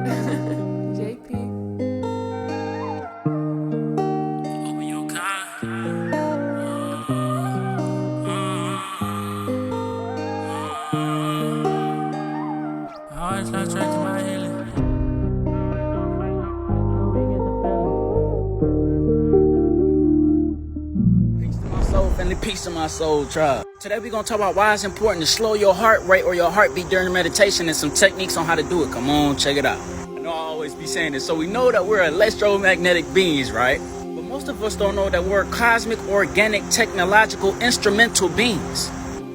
JP. Open your car. I always lost track to my healing. Peace to my soul, family. Peace to my soul, tribe. Today we're gonna talk about why it's important to slow your heart rate or your heartbeat during meditation and some techniques on how to do it. Come on, check it out. I know I always be saying this. So we know that we're electromagnetic beings, right? But most of us don't know that we're cosmic, organic, technological, instrumental beings.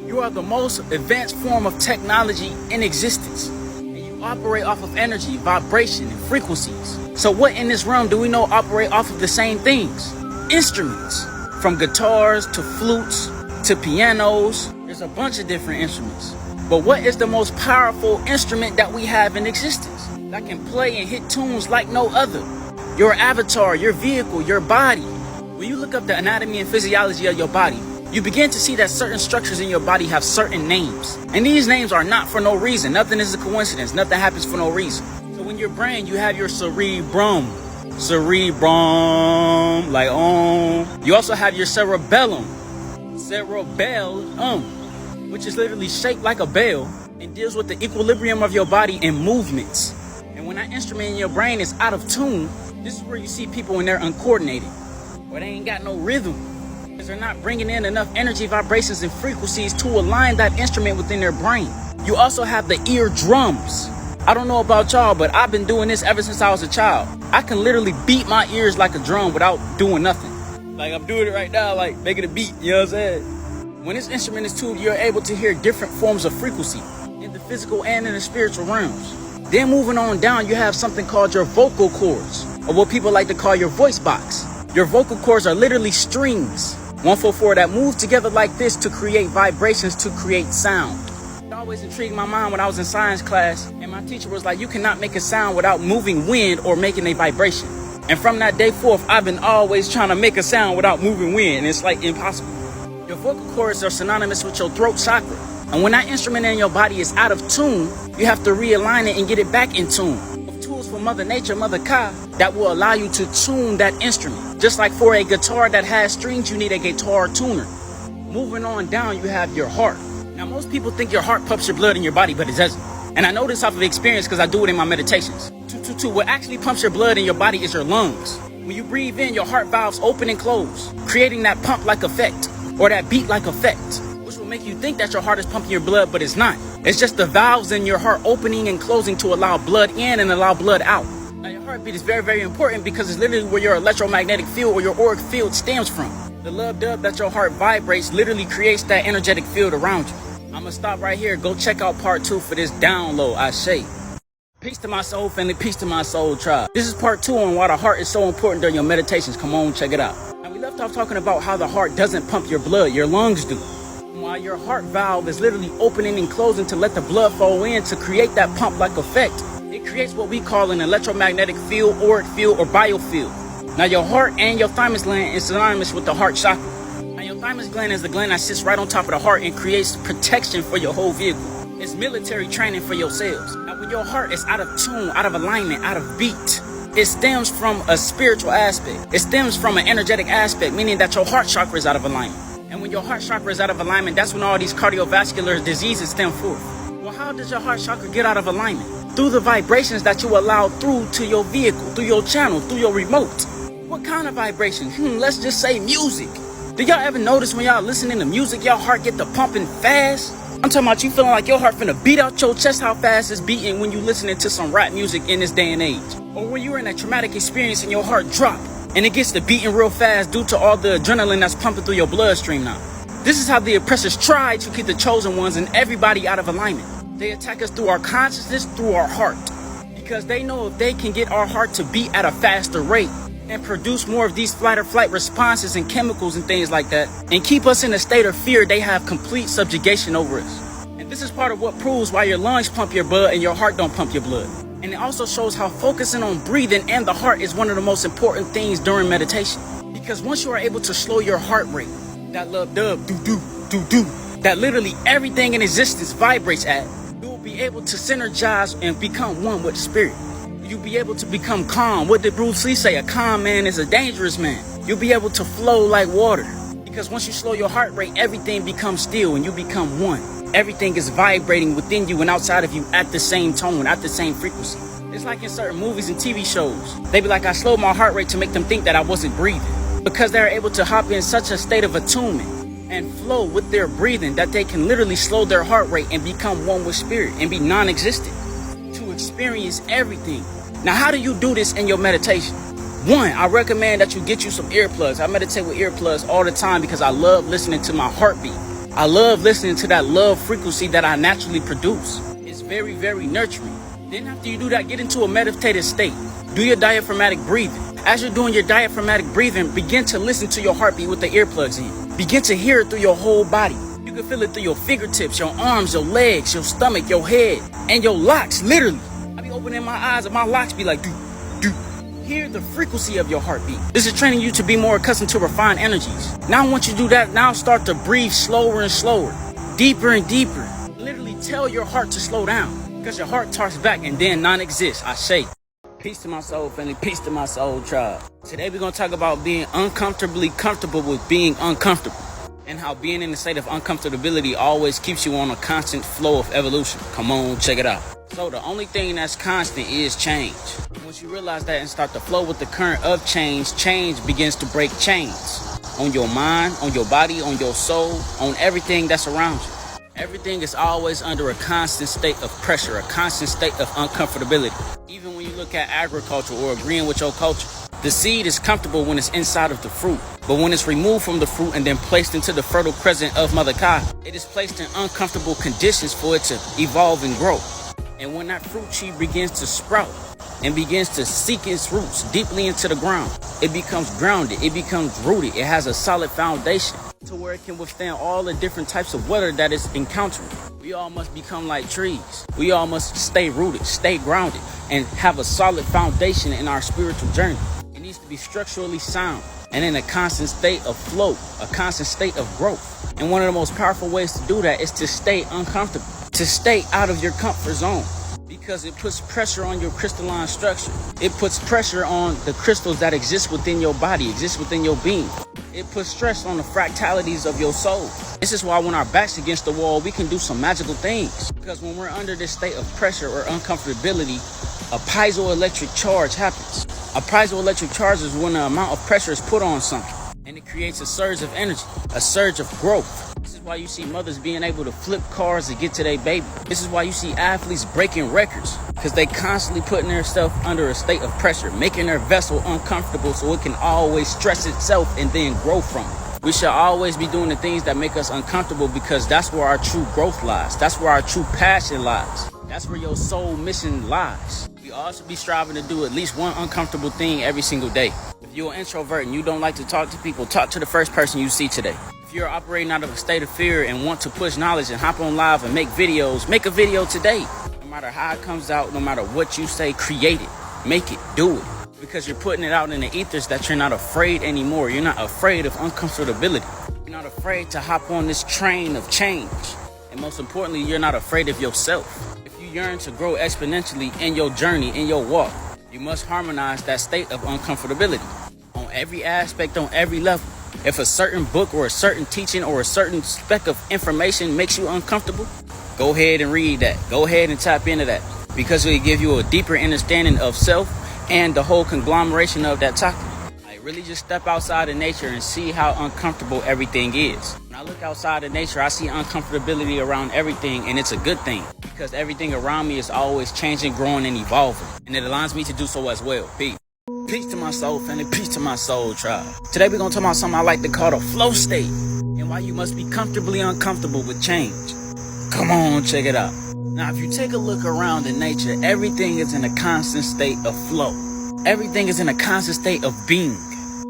You are the most advanced form of technology in existence. And you operate off of energy, vibration, and frequencies. So what in this realm do we know operate off of the same things? Instruments. From guitars to flutes to pianos. There's a bunch of different instruments. But what is the most powerful instrument that we have in existence that can play and hit tunes like no other? Your avatar, your vehicle, your body. When you look up the anatomy and physiology of your body, you begin to see that certain structures in your body have certain names. And these names are not for no reason. Nothing is a coincidence. Nothing happens for no reason. So in your brain, you have your cerebrum. Cerebrum, like You also have your cerebellum. Cerebellum, which is literally shaped like a bell and deals with the equilibrium of your body and movements. And when that instrument in your brain is out of tune, this is where you see people when they're uncoordinated, or they ain't got no rhythm, because they're not bringing in enough energy, vibrations, and frequencies to align that instrument within their brain. You also have the eardrums. I don't know about y'all, but I've been doing this ever since I was a child. I can literally beat my ears like a drum without doing nothing. Like I'm doing it right now, like making a beat, you know what I'm saying? When this instrument is tuned, you're able to hear different forms of frequency in the physical and in the spiritual realms. Then moving on down, you have something called your vocal cords, or what people like to call your voice box. Your vocal cords are literally strings, 144, that move together like this to create vibrations, to create sound. It always intrigued my mind when I was in science class, and my teacher was like, you cannot make a sound without moving wind or making a vibration. And from that day forth, I've been always trying to make a sound without moving wind, and it's like impossible. Your vocal cords are synonymous with your throat chakra. And when that instrument in your body is out of tune, you have to realign it and get it back in tune. With tools from Mother Nature, Mother Ka, that will allow you to tune that instrument. Just like for a guitar that has strings, you need a guitar tuner. Moving on down, you have your heart. Now, most people think your heart pumps your blood in your body, but it doesn't. And I know this off of experience because I do it in my meditations. What actually pumps your blood in your body is your lungs. When you breathe in, your heart valves open and close, creating that pump-like effect, or that beat-like effect, which will make you think that your heart is pumping your blood, but it's not. It's just the valves in your heart opening and closing to allow blood in and allow blood out. Now, your heartbeat is very, very important because it's literally where your electromagnetic field or your auric field stems from. The love dub that your heart vibrates literally creates that energetic field around you. I'm gonna stop right here. Go check out part 2 for this download, I say. Peace to my soul, family. Peace to my soul, tribe. This is part 2 on why the heart is so important during your meditations. Come on, check it out. Now, we left off talking about how the heart doesn't pump your blood. Your lungs do. While your heart valve is literally opening and closing to let the blood flow in to create that pump-like effect, it creates what we call an electromagnetic field, auric field, or biofield. Now, your heart and your thymus gland is synonymous with the heart chakra. Now, your thymus gland is the gland that sits right on top of the heart and creates protection for your whole vehicle. It's military training for your cells. Now, when your heart is out of tune, out of alignment, out of beat, it stems from a spiritual aspect. It stems from an energetic aspect, meaning that your heart chakra is out of alignment. And when your heart chakra is out of alignment, that's when all these cardiovascular diseases stem forth. Well, how does your heart chakra get out of alignment? Through the vibrations that you allow through to your vehicle, through your channel, through your remote. What kind of vibration? Let's just say music. Do y'all ever notice when y'all listening to music, your heart get to pumping fast? I'm talking about you feeling like your heart finna beat out your chest, how fast it's beating when you listening to some rap music in this day and age. Or when you're in a traumatic experience and your heart drop and it gets to beating real fast due to all the adrenaline that's pumping through your bloodstream now. This is how the oppressors try to keep the chosen ones and everybody out of alignment. They attack us through our consciousness, through our heart. Because they know if they can get our heart to beat at a faster rate and produce more of these flight or flight responses and chemicals and things like that, and keep us in a state of fear, they have complete subjugation over us. And this is part of what proves why your lungs pump your blood and your heart don't pump your blood. And it also shows how focusing on breathing and the heart is one of the most important things during meditation. Because once you are able to slow your heart rate, that love dub, do, that literally everything in existence vibrates at, you will be able to synergize and become one with the spirit. You'll be able to become calm. What did Bruce Lee say? A calm man is a dangerous man. You'll be able to flow like water. Because once you slow your heart rate, everything becomes still and you become one. Everything is vibrating within you and outside of you at the same tone, at the same frequency. It's like in certain movies and TV shows. They be like, I slowed my heart rate to make them think that I wasn't breathing. Because they're able to hop in such a state of attunement and flow with their breathing that they can literally slow their heart rate and become one with spirit and be non-existent. To experience everything. Now, how do you do this in your meditation? One, I recommend that you get you some earplugs. I meditate with earplugs all the time because I love listening to my heartbeat. I love listening to that love frequency that I naturally produce. It's very, very nurturing. Then after you do that, get into a meditative state. Do your diaphragmatic breathing. As you're doing your diaphragmatic breathing, begin to listen to your heartbeat with the earplugs in. Begin to hear it through your whole body. You can feel it through your fingertips, your arms, your legs, your stomach, your head, and your locks, literally. I be opening my eyes and my locks be like, do. Hear the frequency of your heartbeat. This is training you to be more accustomed to refined energies. Now once you do that, now start to breathe slower and slower, deeper and deeper. Literally tell your heart to slow down because your heart talks back and then non-exists. I say, peace to my soul family, peace to my soul tribe. Today we're going to talk about being uncomfortably comfortable with being uncomfortable and how being in a state of uncomfortability always keeps you on a constant flow of evolution. Come on, check it out. So the only thing that's constant is change. Once you realize that and start to flow with the current of change, change begins to break chains on your mind, on your body, on your soul, on everything that's around you. Everything is always under a constant state of pressure, a constant state of uncomfortability. Even when you look at agriculture or agreeing with your culture, the seed is comfortable when it's inside of the fruit. But when it's removed from the fruit and then placed into the fertile crescent of Mother Kai, it is placed in uncomfortable conditions for it to evolve and grow. And when that fruit tree begins to sprout and begins to seek its roots deeply into the ground, it becomes grounded, it becomes rooted, it has a solid foundation to where it can withstand all the different types of weather that it's encountering. We all must become like trees. We all must stay rooted, stay grounded, and have a solid foundation in our spiritual journey. It needs to be structurally sound and in a constant state of flow, a constant state of growth. And one of the most powerful ways to do that is to stay uncomfortable, to stay out of your comfort zone, because it puts pressure on your crystalline structure. It puts pressure on the crystals that exist within your body, exist within your being. It puts stress on the fractalities of your soul. This is why when our back's against the wall, we can do some magical things. Because when we're under this state of pressure or uncomfortability, a piezoelectric charge happens. A piezoelectric charge is when the amount of pressure is put on something, and it creates a surge of energy, a surge of growth. This is why you see mothers being able to flip cars to get to their baby. This is why you see athletes breaking records, because they constantly putting themselves under a state of pressure, making their vessel uncomfortable so it can always stress itself and then grow from it. We should always be doing the things that make us uncomfortable because that's where our true growth lies. That's where our true passion lies. That's where your soul mission lies. We all should be striving to do at least one uncomfortable thing every single day. If you're an introvert and you don't like to talk to people, talk to the first person you see today. If you're operating out of a state of fear and want to push knowledge and hop on live and make videos, make a video today. No matter how it comes out, no matter what you say, create it, make it, do it. Because you're putting it out in the ethers that you're not afraid anymore. You're not afraid of uncomfortability. You're not afraid to hop on this train of change. And most importantly, you're not afraid of yourself. If you yearn to grow exponentially in your journey, in your walk, you must harmonize that state of uncomfortability on every aspect, on every level. If a certain book or a certain teaching or a certain speck of information makes you uncomfortable, go ahead and read that. Go ahead and tap into that, because it will give you a deeper understanding of self and the whole conglomeration of that topic. Like, really just step outside of nature and see how uncomfortable everything is. When I look outside of nature, I see uncomfortability around everything, and it's a good thing because everything around me is always changing, growing, and evolving, and it allows me to do so as well. Peace. Peace to my soul family, peace to my soul tribe. Today we're going to talk about something I like to call the flow state and why you must be comfortably uncomfortable with change. Come on, check it out. Now, if you take a look around in nature, everything is in a constant state of flow. Everything is in a constant state of being.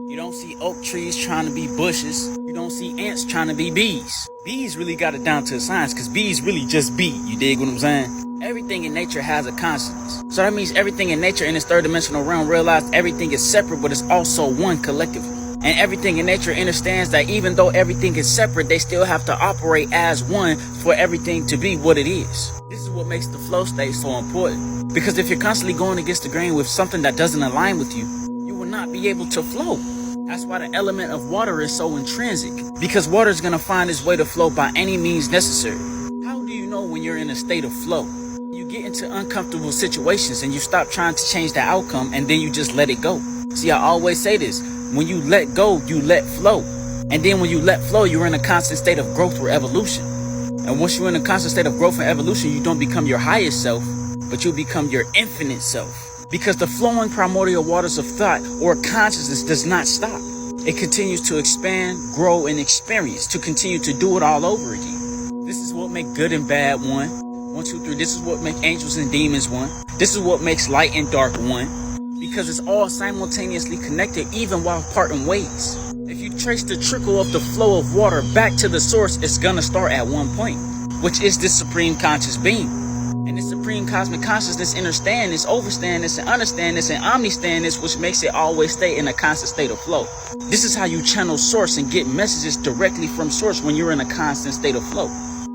You don't see oak trees trying to be bushes. You don't see ants trying to be bees. Bees really got it down to a science because bees really just be. You dig what I'm saying? Everything in nature has a consciousness. So that means everything in nature in its third dimensional realm realized everything is separate, but it's also one collectively. And everything in nature understands that even though everything is separate, they still have to operate as one for everything to be what it is. This is what makes the flow state so important. Because if you're constantly going against the grain with something that doesn't align with you, you will not be able to flow. That's why the element of water is so intrinsic. Because water is going to find its way to flow by any means necessary. How do you know when you're in a state of flow? You get into uncomfortable situations and you stop trying to change the outcome and then you just let it go. See, I always say this. When you let go, you let flow. And then when you let flow, you're in a constant state of growth or evolution. And once you're in a constant state of growth and evolution, you don't become your highest self, but you become your infinite self. Because the flowing primordial waters of thought or consciousness does not stop. It continues to expand, grow, and experience to continue to do it all over again. This is what makes good and bad one. 1, 2, 3. This is what makes angels and demons one. This is what makes light and dark one. Because it's all simultaneously connected even while parting ways. If you trace the trickle of the flow of water back to the source, it's gonna start at one point, which is this supreme conscious being. And this supreme cosmic consciousness understand this, overstand this, and understand this, and omnistand this, which makes it always stay in a constant state of flow. This is how you channel source and get messages directly from source when you're in a constant state of flow.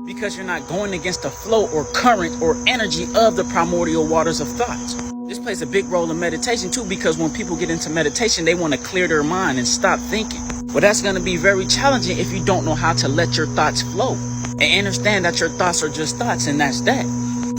Because you're not going against the flow or current or energy of the primordial waters of thought. This plays a big role in meditation too, because when people get into meditation, they want to clear their mind and stop thinking. Well, that's going to be very challenging if you don't know how to let your thoughts flow and understand that your thoughts are just thoughts, and that's that.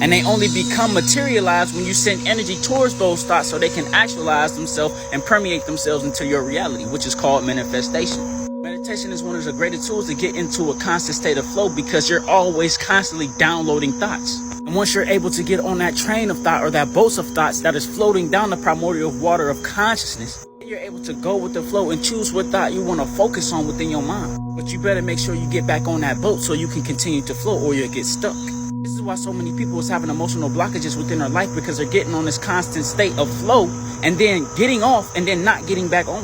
And they only become materialized when you send energy towards those thoughts so they can actualize themselves and permeate themselves into your reality, which is called manifestation. Meditation is one of the greatest tools to get into a constant state of flow because you're always constantly downloading thoughts. And once you're able to get on that train of thought or that boat of thoughts that is floating down the primordial water of consciousness, you're able to go with the flow and choose what thought you want to focus on within your mind. But you better make sure you get back on that boat so you can continue to flow or you'll get stuck. This is why so many people is having emotional blockages within their life, because they're getting on this constant state of flow and then getting off and then not getting back on.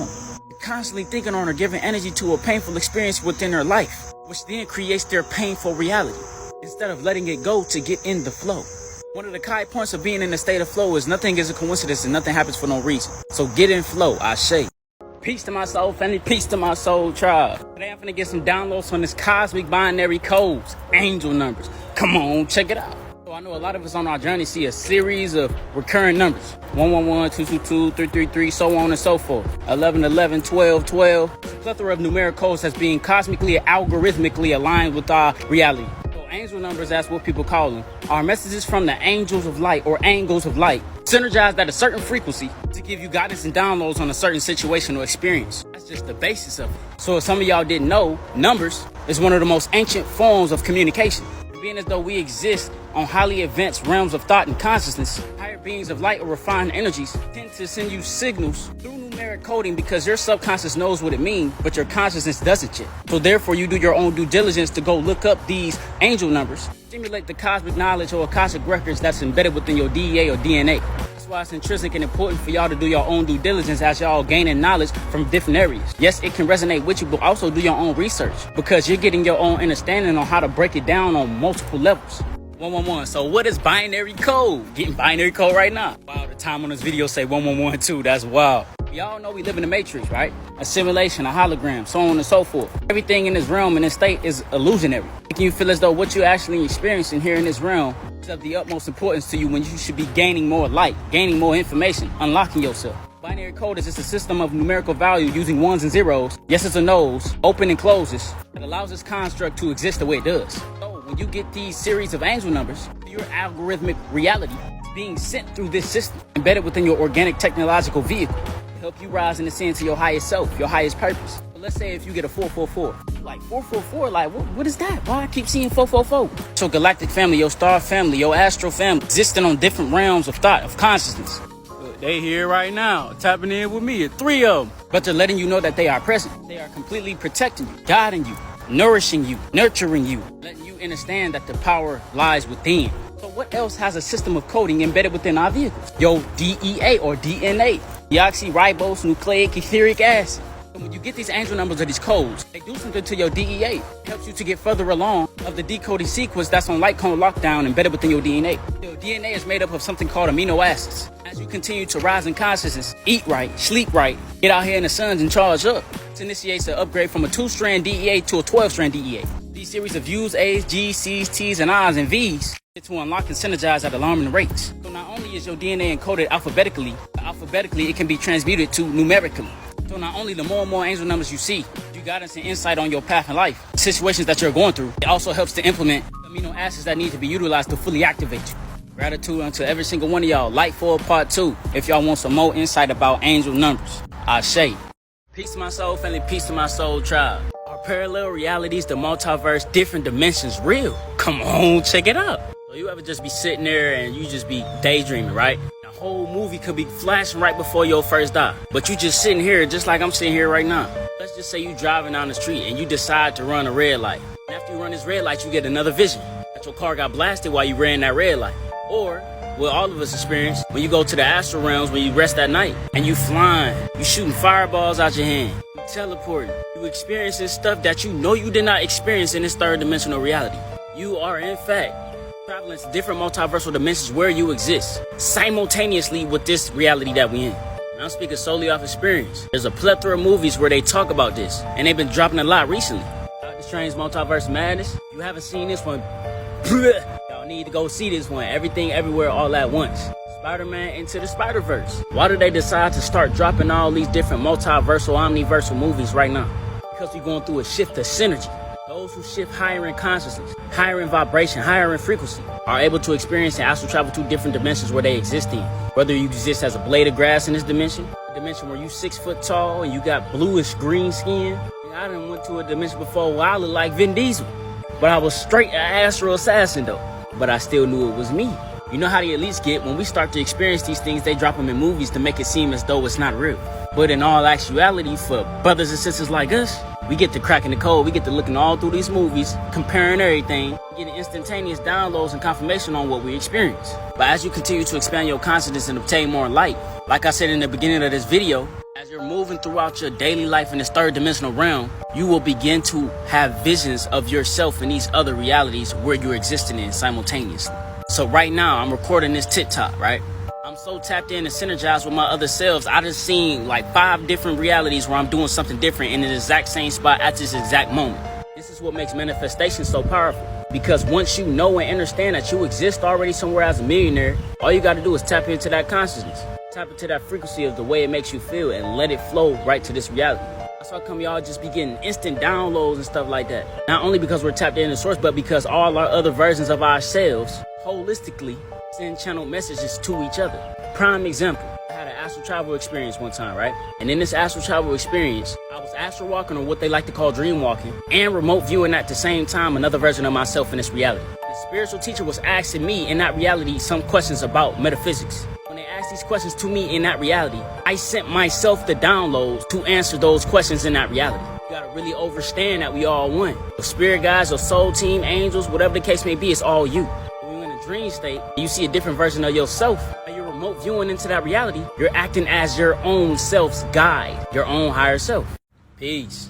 They're constantly thinking on or giving energy to a painful experience within their life, which then creates their painful reality, instead of letting it go to get in the flow. One of the high points of being in a state of flow is nothing is a coincidence and nothing happens for no reason. So get in flow, I say. Peace to my soul family, peace to my soul tribe. Today I'm finna get some downloads on this cosmic binary codes, angel numbers. Come on, check it out. So I know a lot of us on our journey see a series of recurring numbers. 111, 222, 333, so on and so forth. 11, 11, 12, 12. A plethora of numeric codes that's being cosmically and algorithmically aligned with our reality. Angel numbers, that's what people call them, are messages from the angels of light or angles of light, synergized at a certain frequency to give you guidance and downloads on a certain situation or experience. That's just the basis of it. So if some of y'all didn't know, numbers is one of the most ancient forms of communication. Being as though we exist on highly advanced realms of thought and consciousness, higher beings of light or refined energies tend to send you signals through numeric coding because your subconscious knows what it means, but your consciousness doesn't yet. So therefore, you do your own due diligence to go look up these angel numbers, stimulate the cosmic knowledge or Akashic records that's embedded within your DEA or DNA. That's why it's intrinsic and important for y'all to do your own due diligence as y'all gaining knowledge from different areas. Yes, it can resonate with you, but also do your own research because you're getting your own understanding on how to break it down on multiple levels. 111. So what is binary code? Getting binary code right now. Wow, the time on this video say 1112. That's wild. Y'all know we live in the matrix, right? A simulation, a hologram, so on and so forth. Everything in this realm and this state is illusionary, making you feel as though what you're actually experiencing here in this realm is of the utmost importance to you when you should be gaining more light, gaining more information, unlocking yourself. Binary code is just a system of numerical value using ones and zeros, yeses and nos, open and closes, that allows this construct to exist the way it does. So when you get these series of angel numbers, your algorithmic reality is being sent through this system, embedded within your organic technological vehicle. Help you rise and ascend to your highest self, your highest purpose. But let's say if you get a 444, like 444, like what is that? Why I keep seeing 444? So galactic family, your star family, your astral family, existing on different realms of thought, of consciousness. They here right now, tapping in with me, 3 of them. But they're letting you know that they are present. They are completely protecting you, guiding you, nourishing you, nurturing you, letting you understand that the power lies within. So what else has a system of coding embedded within our vehicles? Your DEA or DNA, deoxyribose nucleic etheric acid. And when you get these angel numbers or these codes, they do something to your DEA. It helps you to get further along of the decoding sequence that's on light cone lockdown embedded within your DNA. Your DNA is made up of something called amino acids. As you continue to rise in consciousness, eat right, sleep right, get out here in the sun and charge up, this initiates an upgrade from a 2-strand DEA to a 12-strand DEA. These series of U's, A's, G's, C's, T's, and I's and V's to unlock and synergize at alarming rates. So not only is your DNA encoded alphabetically, but alphabetically it can be transmuted to numerically. So not only the more and more angel numbers you see, you guidance and insight on your path in life, situations that you're going through. It also helps to implement amino acids that need to be utilized to fully activate you. Gratitude unto every single one of y'all. Light for part 2 if y'all want some more insight about angel numbers. Ashe. Peace to my soul family, peace to my soul tribe. Are parallel realities, the multiverse, different dimensions real? Come on, check it out. So you ever just be sitting there and you just be daydreaming, right? The whole movie could be flashing right before your first die. But you just sitting here just like I'm sitting here right now. Let's just say you driving down the street and you decide to run a red light. And after you run this red light, you get another vision that your car got blasted while you ran that red light. Or what all of us experience when you go to the astral realms, when you rest at night and you flying, you shooting fireballs out your hand, you teleporting, you experiencing stuff that you know you did not experience in this third dimensional reality. You are in fact traveling to different multiversal dimensions where you exist simultaneously with this reality that we in. And I'm speaking solely off experience. There's a plethora of movies where they talk about this, and they've been dropping a lot recently. Doctor Strange Multiverse Madness. If you haven't seen this one, y'all need to go see this one. Everything, Everywhere, All at Once. Spider-Man Into the Spider-Verse. Why did they decide to start dropping all these different multiversal, omniversal movies right now? Because we're going through a shift of synergy. Those who shift higher in consciousness, higher in vibration, higher in frequency, are able to experience and astral travel to different dimensions where they exist in. Whether you exist as a blade of grass in this dimension, a dimension where you 6 foot tall and you got bluish green skin. I done went to a dimension before where I looked like Vin Diesel. But I was straight an astral assassin though. But I still knew it was me. You know how the elites get when we start to experience these things, they drop them in movies to make it seem as though it's not real. But in all actuality, for brothers and sisters like us, we get to cracking the code. We get to looking all through these movies, comparing everything, getting instantaneous downloads and confirmation on what we experience. But as you continue to expand your consciousness and obtain more light, like I said in the beginning of this video, as you're moving throughout your daily life in this third dimensional realm, you will begin to have visions of yourself in these other realities where you're existing in simultaneously. So right now, I'm recording this TikTok, right? I'm so tapped in and synergized with my other selves. I just seen like 5 different realities where I'm doing something different in the exact same spot at this exact moment. This is what makes manifestation so powerful. Because once you know and understand that you exist already somewhere as a millionaire, all you got to do is tap into that consciousness. Tap into that frequency of the way it makes you feel and let it flow right to this reality. That's how come y'all just be getting instant downloads and stuff like that. Not only because we're tapped in the source, but because all our other versions of ourselves holistically send channel messages to each other. Prime example, I had an astral travel experience one time, right? And in this astral travel experience, I was astral walking, or what they like to call dream walking, and remote viewing at the same time another version of myself in this reality. The spiritual teacher was asking me in that reality some questions about metaphysics. When they asked these questions to me in that reality, I sent myself the downloads to answer those questions in that reality. You gotta really understand that we all one. Your spirit guides, your soul team, angels, whatever the case may be, it's all you. When you're in a dream state, you see a different version of yourself. When you're remote viewing into that reality, you're acting as your own self's guide, your own higher self. Peace.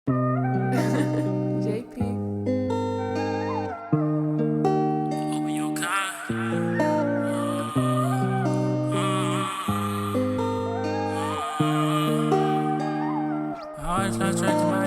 JP. Open your car. I always fly straight to my